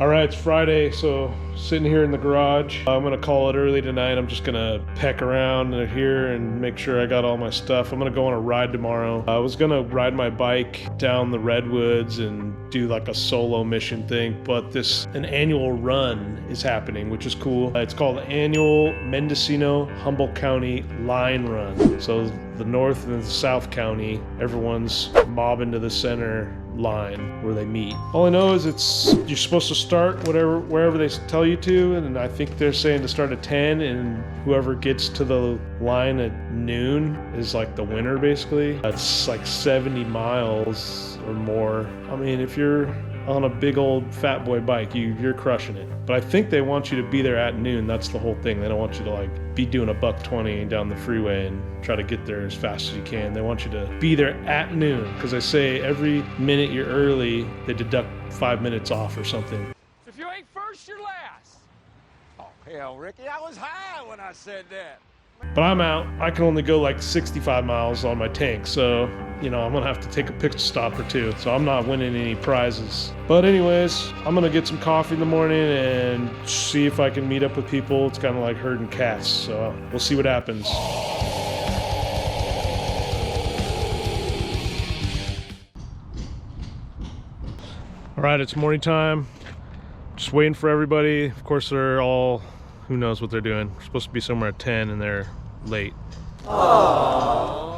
All right, it's Friday, so sitting here in the garage. I'm gonna call it early tonight. I'm just gonna peck around here and make sure I got all my stuff. I'm gonna go on a ride tomorrow. I was gonna ride my bike down the redwoods and do like a solo mission thing, but an annual run is happening, which is cool. It's called the annual Mendocino Humboldt County Line Run. So the North and the South County, everyone's mobbing to the center line where they meet. All I know is you're supposed to start wherever they tell you to, and I think they're saying to start at 10, and whoever gets to the line at noon is like the winner, basically. That's like 70 miles or more. I mean, if you're on a big old fat boy bike, you're crushing it. But I think they want you to be there at noon. That's the whole thing. They don't want you to like be doing a $120 down the freeway and try to get there as fast as you can. They want you to be there at noon, because they say every minute you're early, they deduct 5 minutes off or something. If you ain't first, you're last. Oh, hell, Ricky, I was high when I said that. But I'm out. I can only go like 65 miles on my tank, so, I'm gonna have to take a pit stop or two. So I'm not winning any prizes. But anyways, I'm gonna get some coffee in the morning and see if I can meet up with people. It's kind of like herding cats, so we'll see what happens. All right, it's morning time. Just waiting for everybody. Of course, they're all, who knows what they're doing. We're supposed to be somewhere at 10 and they're late. Aww.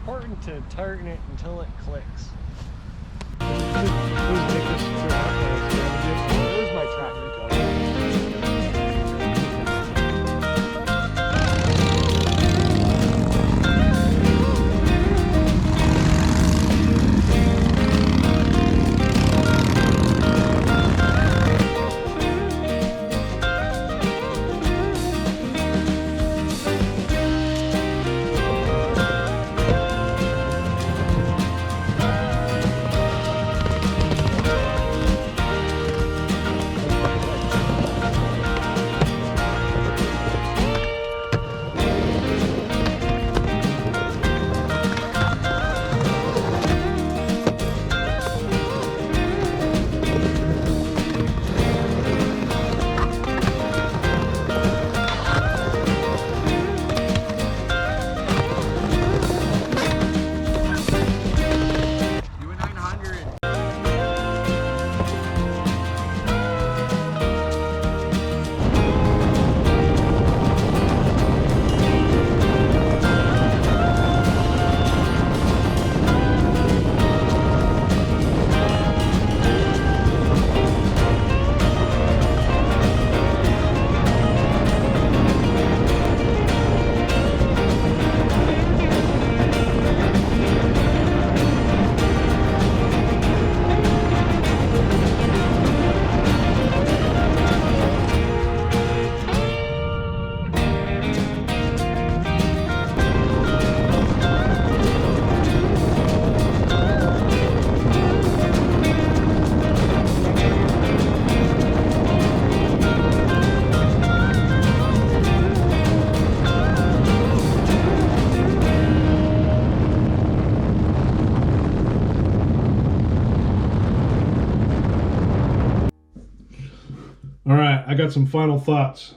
important to turn it until it clicks. Who's Nicholas? Where's my tractor going? All right, I got some final thoughts.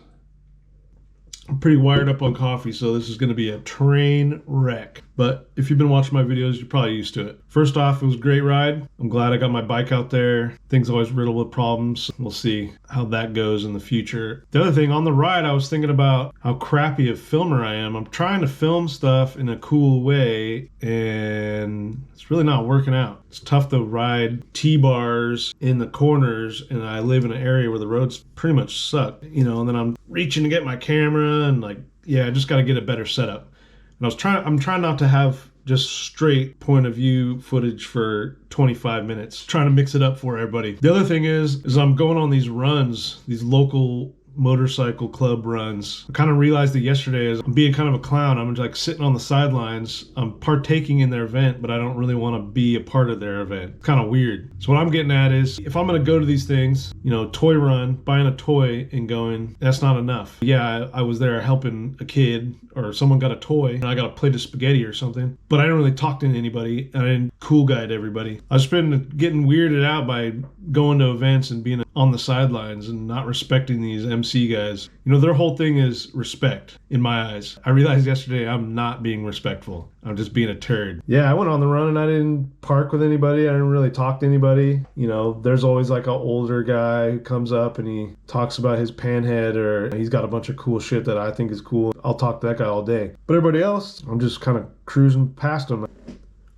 I'm pretty wired up on coffee, so this is going to be a train wreck. But if you've been watching my videos, you're probably used to it. First off, it was a great ride. I'm glad I got my bike out there. Things always riddled with problems. We'll see how that goes in the future. The other thing, on the ride, I was thinking about how crappy a filmer I am. I'm trying to film stuff in a cool way, and it's really not working out. It's tough to ride T-bars in the corners, and I live in an area where the roads pretty much suck, you know, and then I'm reaching to get my camera, and like, yeah, I just got to get a better setup. And I'm trying not to have just straight point of view footage for 25 minutes, trying to mix it up for everybody. The other thing is I'm going on these runs, these local motorcycle club runs. I kind of realized that yesterday as I'm being kind of a clown. I'm like sitting on the sidelines. I'm partaking in their event, but I don't really want to be a part of their event. Kind of weird. So what I'm getting at is if I'm going to go to these things, you know, toy run, buying a toy and going, that's not enough. Yeah, I was there helping a kid or someone got a toy and I got a plate of spaghetti or something, but I didn't really talk to anybody. I didn't cool guide everybody. I've just been getting weirded out by going to events and being on the sidelines and not respecting these MC guys. You know, their whole thing is respect in my eyes. I realized yesterday I'm not being respectful. I'm just being a turd. Yeah, I went on the run and I didn't park with anybody. I didn't really talk to anybody. You know, there's always like an older guy who comes up and he talks about his panhead or he's got a bunch of cool shit that I think is cool. I'll talk to that guy all day. But everybody else, I'm just kind of cruising past them.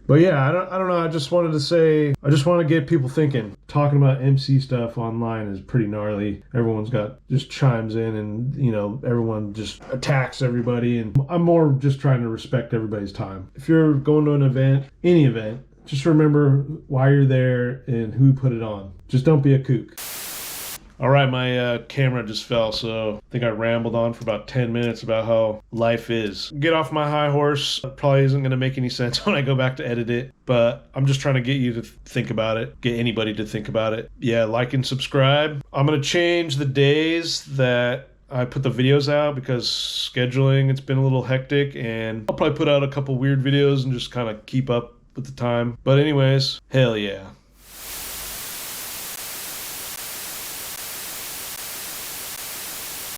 But yeah, I don't know. I just wanted to say, I just want to get people thinking. Talking about MC stuff online is pretty gnarly. Everyone's got just chimes in and, you know, everyone just attacks everybody. And I'm more just trying to respect everybody's time. If you're going to an event, any event, just remember why you're there and who put it on. Just don't be a kook. All right, my camera just fell, so I think I rambled on for about 10 minutes about how life is. Get off my high horse. Probably isn't going to make any sense when I go back to edit it, but I'm just trying to get you to think about it, get anybody to think about it. Yeah, like and subscribe. I'm going to change the days that I put the videos out because scheduling, it's been a little hectic, and I'll probably put out a couple weird videos and just kind of keep up with the time. But anyways, hell yeah.